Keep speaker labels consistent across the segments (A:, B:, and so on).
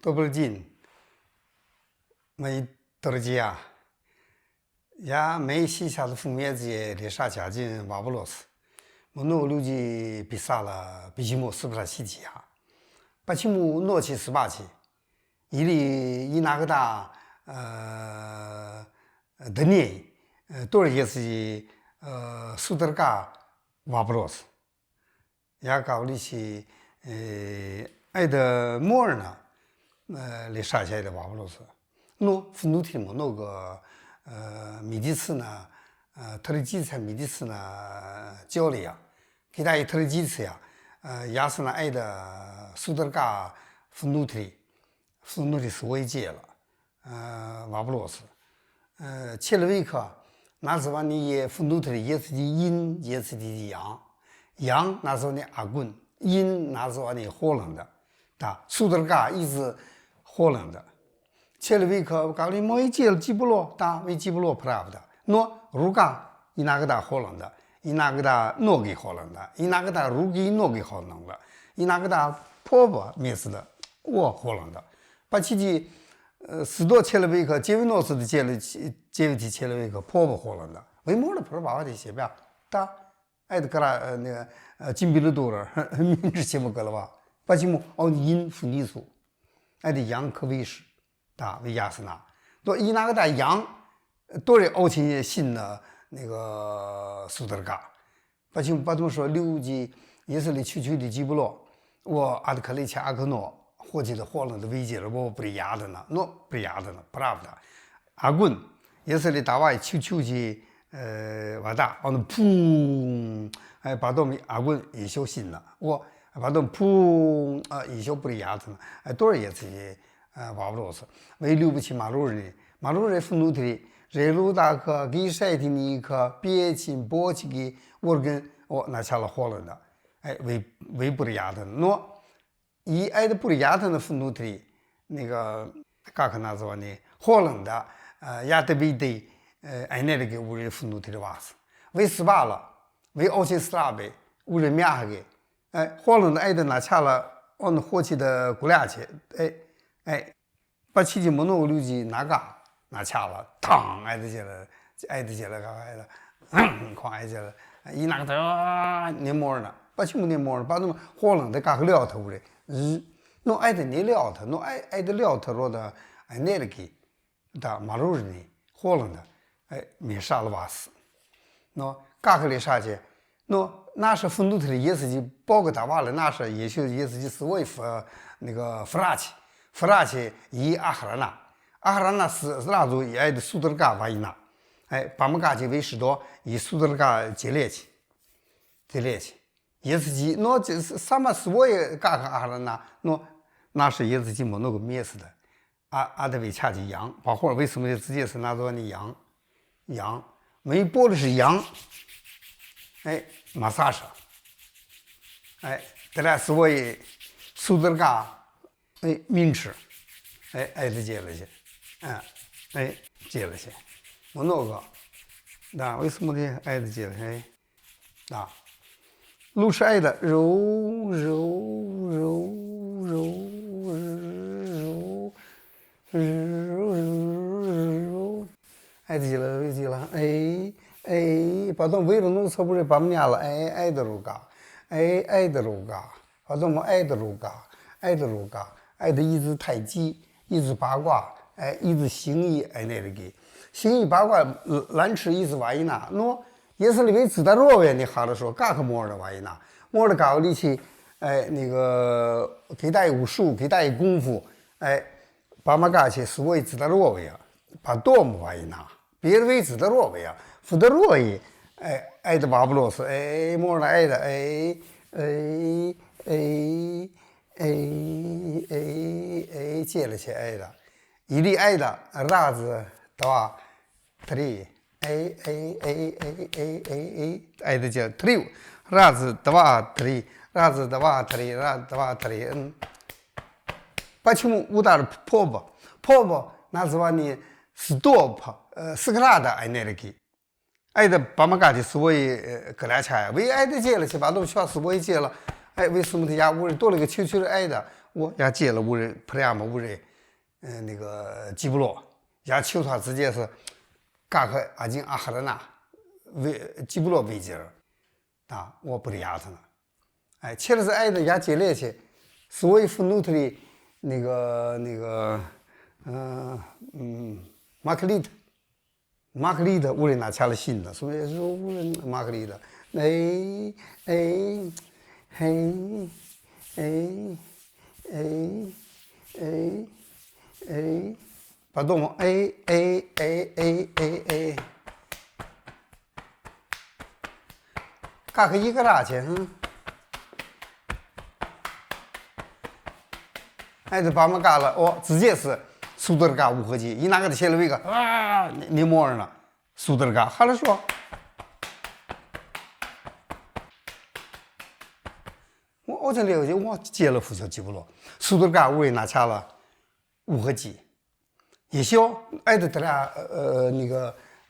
A: Добрый день, мои друзья. Я сейчас в медиа решать вопрос. Много людей писало письмо в соцсетях. Почему ночи спать? Или иногда дней тоже есть судорога вопрос. Я говорю, это можно решать этот вопрос. Но внутри много медицина, традиция медицина教育. Китай традиция, ясно, это судорога внутри свое дело. Вопрос. Человека название внутри есть阴, есть阳.阳название огонь,阴название холодно. Да, судорога из холодно. Человека говорит, мое тело тепло, да, вы тепло, правда. Но рука иногда холодно, иногда ноги холодно, иногда руки и ноги холодно, иногда попа место холодно. Почти 100 человека, 99 человека попа холодно. Вы можете пробовать себя? Да, это как температура меньше, чем голова. Почему? Он阴внизу. Это阳выше. Да, вы ясно. То иногда阳тоже очень сильно судорога. Почему? Потому что люди, если чуть-чуть тепло,我открыть окно, ходит холодно, видели,我приятно, но приятно, правда. Огонь, если давай чуть-чуть вода, он пум, потом огонь еще сильно. Потом пум, еще приятно. тоже есть вопрос. Вы любите мороженое. Мороженое внутри желудок, кишечник, печень, почки, орган, начало холодно. вы приятно. Но и это приятно внутри, как название, холодно, ядовитый энергия уже внутри вас. Вы спали, вы очень слабый, уже мягкий. холодно это начало, он хочет гулять. почти много людей нога начало, там, это дело какая-то,快дело. иногда не можно. Почему не можно? Потому холодно, как лед уже. Но это не лед, но это лед рода энергии. Да, мороженое, холодно, мешало вас. Но как решать? Но наши внутри, если Бог давали, наши еще есть свой врач. Врач и охрана. Охрана сразу это судорога война. помогать вы что и судорога делить. Если, но само свое как охрана, но наши языки много места. отвечать阳，包括为什么直接是название阳，微波的是阳，массаж，для своей судорога меньше，это делайте，делайте，много，да，为什么呢？это делать，да，лучше это揉。это дело, потом вывернулся, уже поменяла, это рука, потом это рука, это из太极，из八卦，из形意энергии，形意八卦раньше из война，но если вы здоровье не хорошо, как можно война? можно говорить, кидай武术, кидай功夫, помогать свое здоровье, потом война. Первый здоровье, второй это вопрос, можно это, делать это. Или это раз, два, три, это делать три, раз, два, три, раз, два, три, раз, два, три. Почему удар попа? Попа название стоп, сграда энергии. Это помогать свой горячая. Вы это делаете, потом сейчас свое дело. Вы смотрите, я уже только чуть-чуть это. 我也接了无人普里亚姆无人，那个基布罗，也求他直接是嘎克阿金阿哈德纳为基布罗为吉尔，啊，我不得压他了。哎，切的是挨着也接来去，所以愤怒的马克利特。马克利特无人拿下了新的，所以说无人马克利特，哎哎嘿哎哎哎哎，把动物哎哎哎哎哎哎，嘎个一个啥去？哎，这把么嘎了？哦，直接是苏德尔嘎无合计，一拿给他写了一个啊，你摸上了，苏德尔嘎，好了说。我这了解，我接了副小基布罗，苏德尔嘎无人拿下了无合计，一小挨着他俩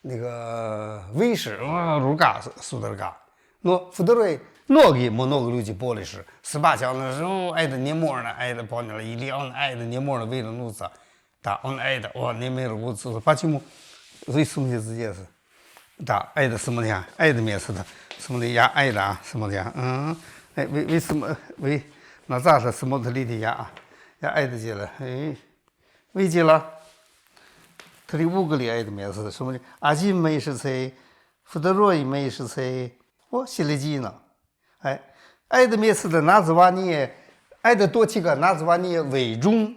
A: 那个卫士如嘎苏德尔嘎，诺福德瑞。诺给没诺个路去玻璃是18强的时候挨着你摸呢，挨着包你了一两挨着你摸了为了路子，打我挨着哇你没了我就是把节目，所以什么的直接是打挨着什么的挨着面似的什么的呀挨着啊什么的哎为什么为那咋是什么的里的呀挨着去了哎为去了，他的5个里挨着面似的什么的阿金没是谁，福德罗伊没是谁，我心里记呢。哎，挨着面试的哪子话你挨着多几个哪子话你伪中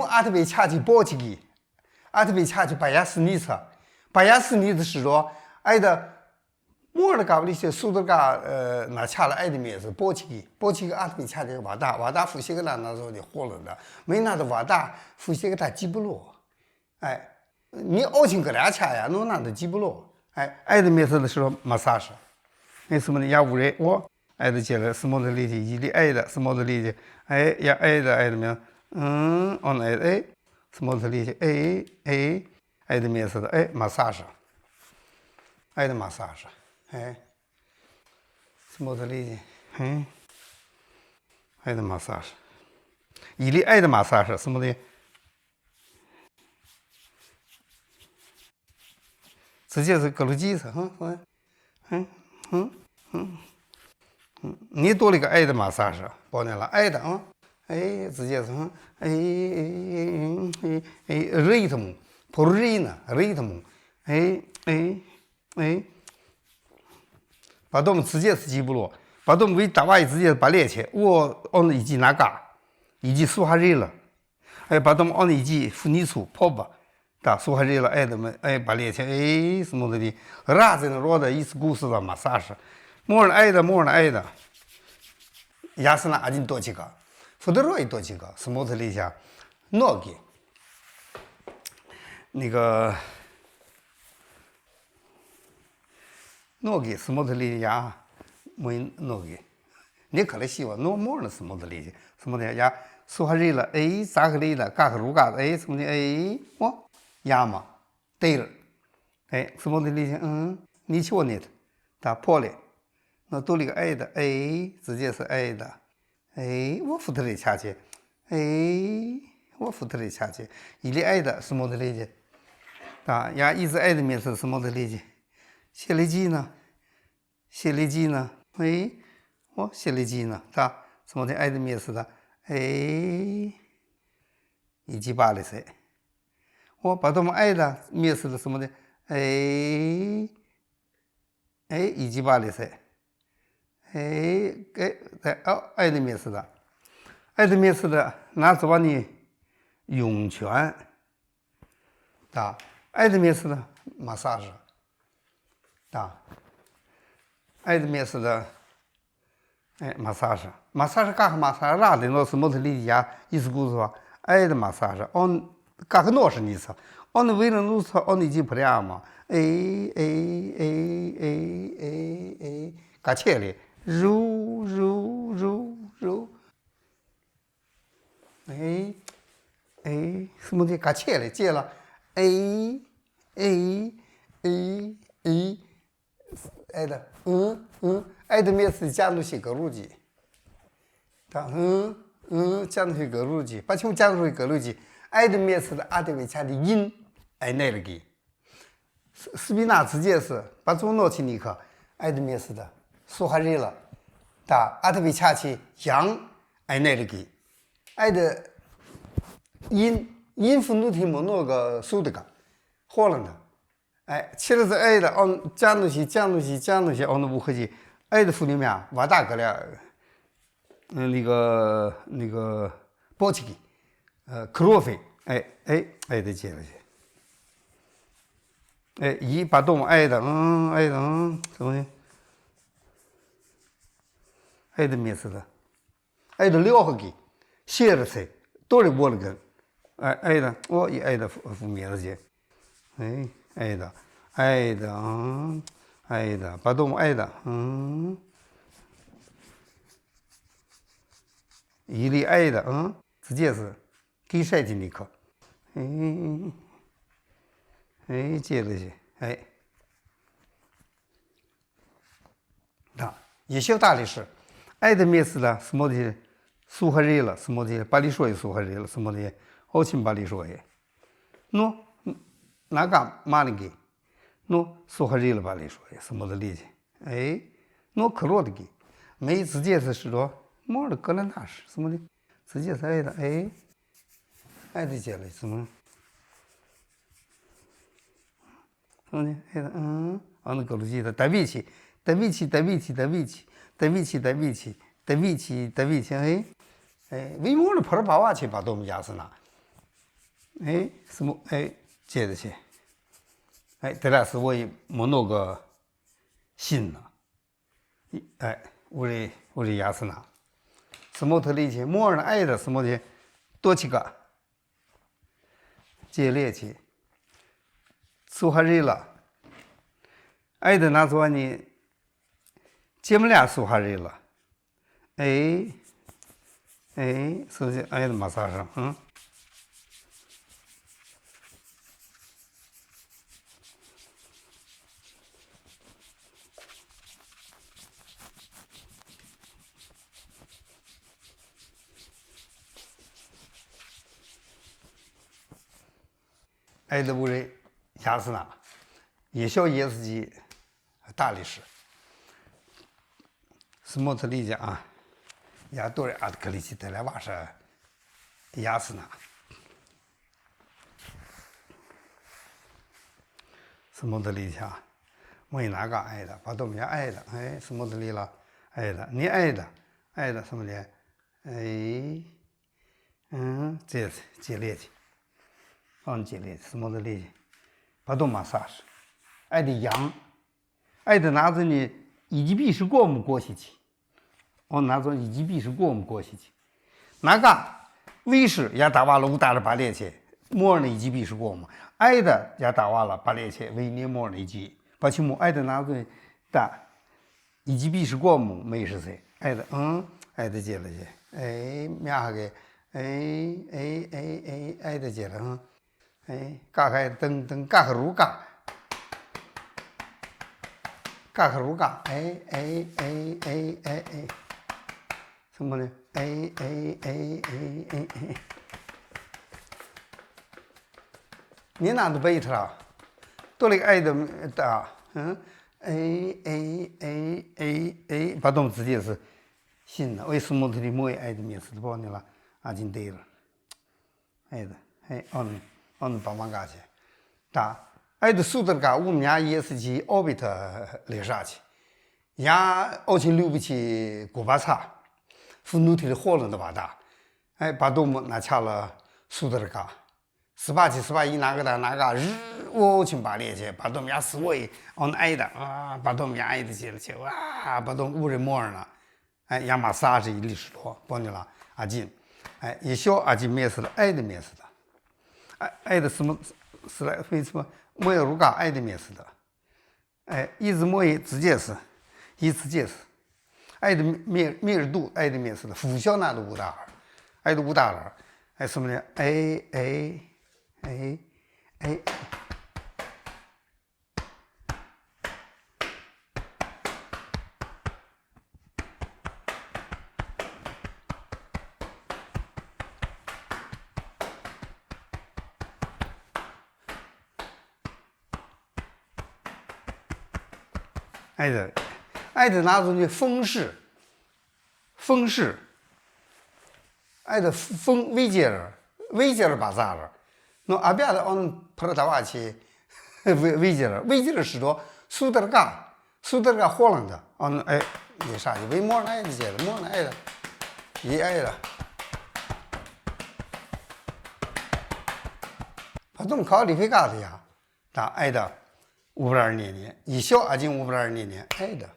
A: 阿特别恰去包起个，阿特别恰去巴亚斯尼斯的是说挨着莫尔嘎布里些苏德嘎那恰了挨着面试包起个阿特别恰这个瓦达复习个那时候的活了的，没拿着瓦达复习个他基布罗，哎，你奥情个俩恰呀，弄拿着基布罗。哎，挨着面试的时候没啥事，那什么的也无人，我挨着接了什么的力气，一里挨着什么的力气，哎也挨着面，我挨着哎什么的力气，哎挨着面试的哎没啥事，挨着没啥事，哎什么的力气，挨着没啥事，一里挨着没啥事，什么的。直接是格鲁吉斯，你多了个爱的嘛啥事？包你了爱的啊，哎，直接是热的么？不热呢，热的么？把他们直接是基布罗，把他们为大瓦直接把连起，我按一级拿嘎，一级苏哈热了，哎，把他们按一级妇女处跑吧。打苏哈热了，挨着们，哎，把脸前，哎，什么的，啥子呢？罗的意思故事了嘛，啥事？莫人挨着，也是那阿金多几个，福德罗也多几个，什么的里下，诺给，那个，诺给什么的里呀，没诺给，你可能希望诺莫人什么的里去，什么的呀，苏哈热了，哎，咋个里了？嘎个如嘎子，哎，什么的，哎，我。亚嘛，对了，哎，什么的理解？你去我那头，打破了，那多了个爱的，哎，直接是爱的，哎，我扶他的下去，哎，我扶他的下去，一里爱的什么的理解？啊，呀，一直爱的面是什么的理解？写了几呢？哎，我写了几呢？他什么的爱的面是的，哎，一级8的谁？我把他们挨着面试的什么的，哎，一级8的噻，挨着面试的，那是把你涌泉，啊，挨着面试的没啥事，啊，挨着面试的，哎，没啥事干嘛啥啥的，那什么的理解意思故事吧，挨着没啥事，嘎个闹是你说，那为了弄错，你就不了嘛？哎，嘎起来，揉，什么的嘎起来，接了，挨的，挨的面是加入些个路径，讲出个路子，把穷讲出个路子，爱的面是的阿德维恰的因，爱那了个。斯宾纳直接是把中诺去尼克，爱的面是的苏哈热了，阿德维恰去阳，爱那了个，爱的因夫努提莫诺个苏的个，火了呢。其实是爱的，讲东西，那不合计，爱的夫里面瓦大个了，那个波奇基，克洛菲，爱的接了去，一把动物爱的，什么呢？爱的面似的，爱的撩和给，写了谁，多的我了个，爱的，我也爱的负面了去，爱的，把动物爱的，一粒爱的，直接是给晒进那颗，接着去，也小大的是，爱的面是了，什么的苏和热了，什么的巴黎说也苏和热了，什么的好亲巴黎说也，喏，哪个马里给？喏，苏哈热了巴黎说也，什么的理解？喏克罗的给，没直接是说莫的格兰大师什么的，直接是爱的，爱的接了什么？什么呢？爱的，那格鲁吉的达维奇，为么的跑到巴瓦去把我们家是哪？什么？接着去，这俩是我没弄个心了，我的牙是哪？什么特理解？莫人爱的什么的多几个，接列去，苏哈热了，爱的那做呢？姐们俩苏哈热了，是不是爱的马萨上？爱的不人牙是哪？也小也是几大历史，什么特理解啊？牙多的阿克里奇带来瓦是牙是哪？什么的理解啊？我哪个爱的？把我们家爱的，什么的理了？爱的，你爱的什么的？这接列去。接列什么的列，把动马萨是，爱的羊，爱的拿着呢，以及必是过目过西去，拿着以及必是过目过西去，哪个卫士也打完了，打了八列去，莫尔呢以及必是过目，爱的也打完了八列去，为你莫尔以及，把起木爱的拿着打，以及必是过目没是谁，爱的爱的接了去，面下个，爱的接了嘎开噔嘎克如嘎，嘎克如嘎，什么呢？你哪都背它了？多了个爱的打，把动直接是信了。为什么他的莫爱的面是的包你了？阿金对了，爱的，把忙干去，爱的速度干，我们家也是去奥比特来啥去，伢奥去留不起古巴茶，妇女体的火轮的把大，把动物拿下了速度的干，18一哪个日我去把列去，把动物家死我爱的把动物家爱的去了去，把动物人摸了，伢马30历史多，帮你了阿金，一小阿金面试了，爱的面试的。爱的什么是来为什么没有如干爱的面试的，一直没有直接是，一直接是，爱的面日度爱的面试的，辅小那的5大号，爱的5大号，什么呢？爱的拿出去风势，爱的风维杰尔把啥了？那阿边的俺普拉达瓦去维杰尔是多苏德嘎火冷的，俺也啥就为莫爱的接了，莫爱的也爱了。他怎么考里费嘎的呀？他爱的522年，一小阿进522年爱的。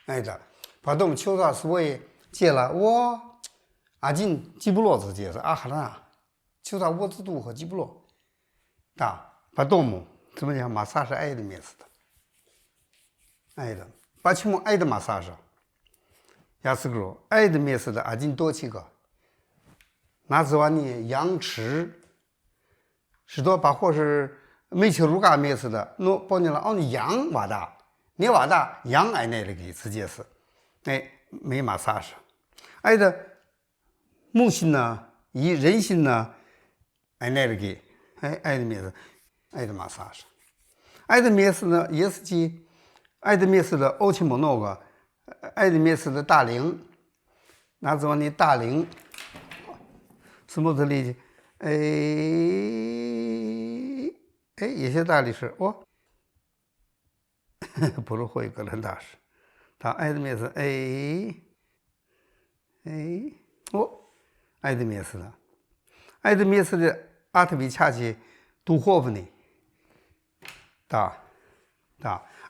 A: 爱的，把我们求萨斯维接了，我阿进基布洛子接是阿哈拉，求萨沃兹杜和基布洛，把我们怎么讲马萨是爱的面子的，爱的，把全部爱的马萨是，亚斯格罗爱的面子的阿进多几个，那是话呢羊池，是多把或是没求如嘎面子的，那把你了奥你羊瓦大。你瓦大羊爱那个直接是，没马萨是，爱的木心呢，以人心呢，爱那个，爱的面子，爱的马萨是，爱的面子呢也是即，爱的面子的欧奇蒙诺个，爱的面子的大龄，那怎么你大龄，什么的理解？有些大理是哦。不是会格伦大师，他爱的面是爱的面是的，爱的面是的阿特比恰奇杜霍夫尼，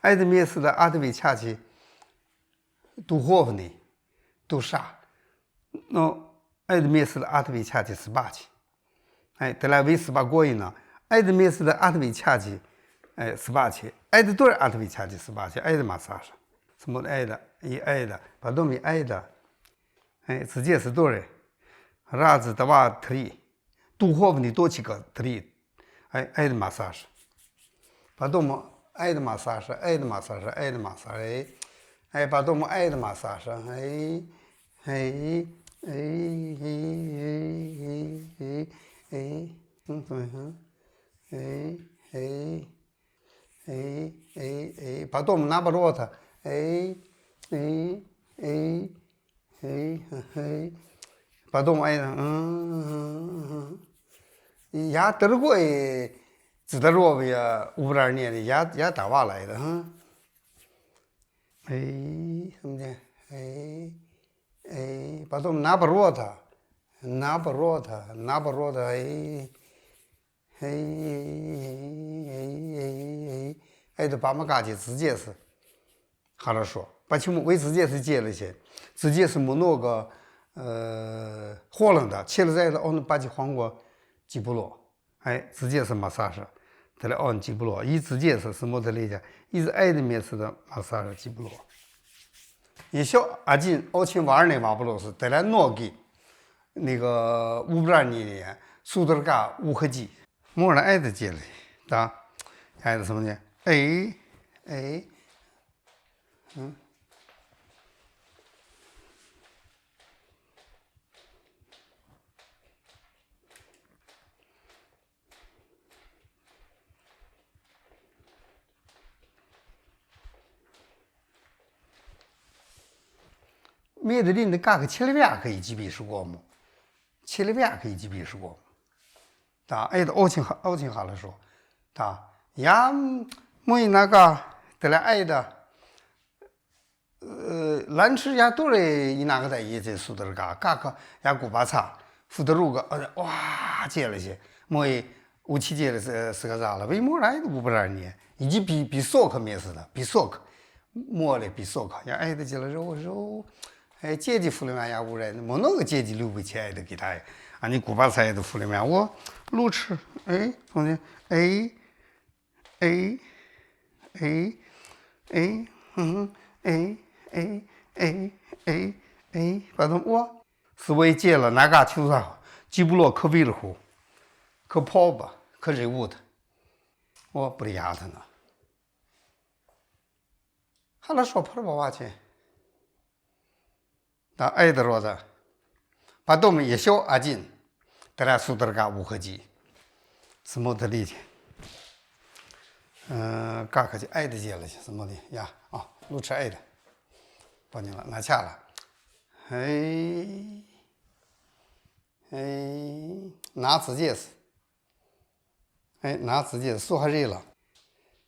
A: 爱的面是的阿特比恰奇杜霍夫尼，杜沙，那爱的面是的阿特比恰奇18期，得来为18过瘾呢，爱的面是的阿特比恰奇18期。爱的多少阿特比恰奇18期，爱的马萨什，什么爱的，一爱的，把东米爱的，直接是多少？拉子的话特里，杜霍夫尼多几个特里，爱的马萨什，把东姆爱的马萨什，爱的马萨什，爱的马萨什，把东姆爱的马萨什，把多么拿不着他，把多么爱的，也得过知道罗维呀，52年的也打瓦来的哈，什么的，把多么拿不着他，爱的把马嘎去直接是，好了说，把全部为直接是接了些，直接是木诺个火冷的，切了在的奥把起黄瓜基布罗，直接是马萨什，得了奥基布罗，一直接是什么的来讲，一直爱的面是的马萨什基布罗，一小阿进奥钦瓦尔内瓦布罗是得了诺给那个52年苏德嘎乌克基。莫人爱的接了，爱的什么呢？梅德林的嘎个切里边可以几笔是过吗？切里边可以几笔是过吗？爱的奥钦哈了说，呀，没那个得了爱的，兰吃呀多嘞，一那个在也在苏德嘎个呀古巴茶，福德路个，哇接了些，没57接了是个啥了？为么来的522年，以及比索克面似的，比索克，没嘞比索克，呀爱的接了肉，阶级弗里曼呀无人，没那个阶级留不起爱的给他。你古巴菜的福里面，我路吃，哎，同学，哎，哎，哎，哎，哎，哎，哎，哎，哎，把他我是为接了哪个球啥，吉布罗可维了后，可跑吧，可任务的，我不得压他呢。还能说跑了娃去？那挨得着的，把我们一小阿进，得来苏德嘎乌合计，什么的力气？嘎可就挨得接了去，什么的呀？啊，路车挨的，帮你了，拿下了，哎，哎，拿自己是，哎，拿自己说下人了，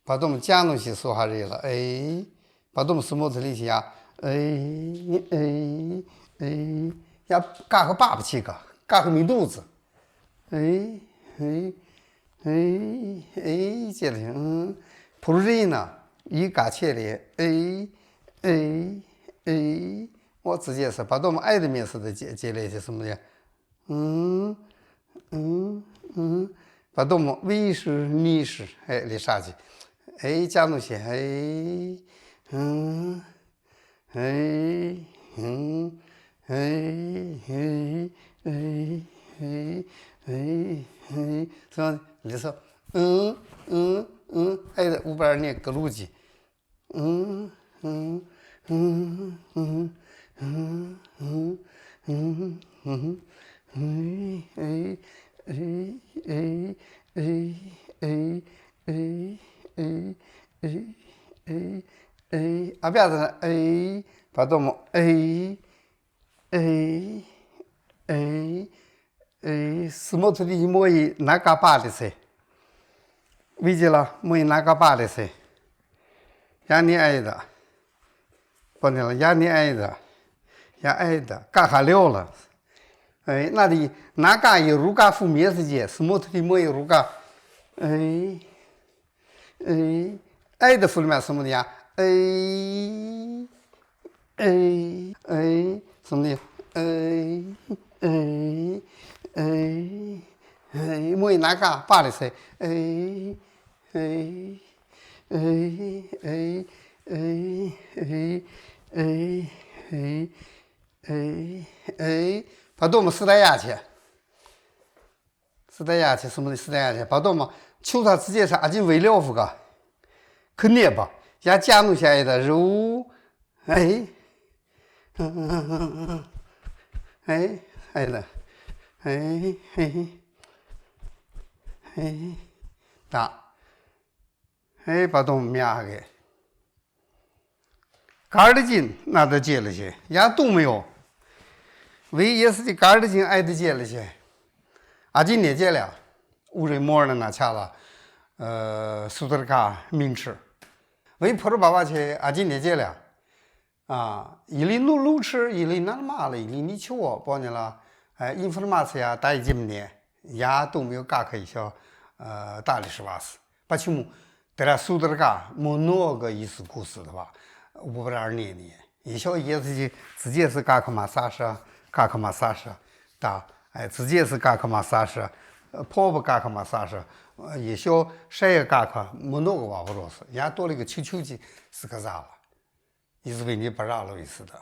A: 把我们讲东西说下人了，哎，把我们什么的力气呀？哎哎哎，呀，嘎个爸爸去个，嘎个米肚子，哎哎哎哎，接着普鲁人呢，一嘎起来，哎哎哎，我直接是把我们爱的面似的接来些什么的，把我们为是你是，哎，来啥去，哎，讲东西，哎，哎，哎哎哎哎哎，这样你说，哎的500年格鲁吉，嗯嗯嗯嗯嗯嗯嗯嗯，哎哎哎哎哎哎哎哎哎哎哎，啊不要子呢，哎，把多么哎哎哎哎，什么土地一模一哪个巴的噻？为记了，没哪个巴的噻？呀你挨的，不呢了，呀你挨的，呀挨的，干哈了了？哎，那里哪个有如干负面世界？什么土地没有如干？哎哎，挨的负里面什么的呀？哎哎哎，什么的？哎哎哎哎，没哪个巴的噻？哎哎哎哎哎哎哎哎哎哎，把我们死在牙去，死在牙去什么的死在牙去，把我们求他直接是阿进为了不个，可捏吧，也加弄下来的肉，哎，哎，哎了，哎哎哎，打，哎，把我们灭下给。嘎儿的筋那都接了些，也都没有。唯一是的嘎儿的筋挨得接了些，阿金也接了，乌人莫了那掐了，苏德嘎明吃，为普着爸爸去阿金也接了，啊，一里路吃，一里那嘛了，一里你求我帮你了，哎，因付的嘛吃呀，大一几年，也都没有嘎可一小，大的18岁，把起木，得了苏德嘎没那个意思故事的吧。502年的，一小爷自己是嘎克马萨什，嘎克马萨什，打哎，自己是嘎克马萨什，跑不嘎克马萨什，一小谁也嘎克没那个娃不着是，人家多了一个球球机是个啥了，意思为你不让了意思的。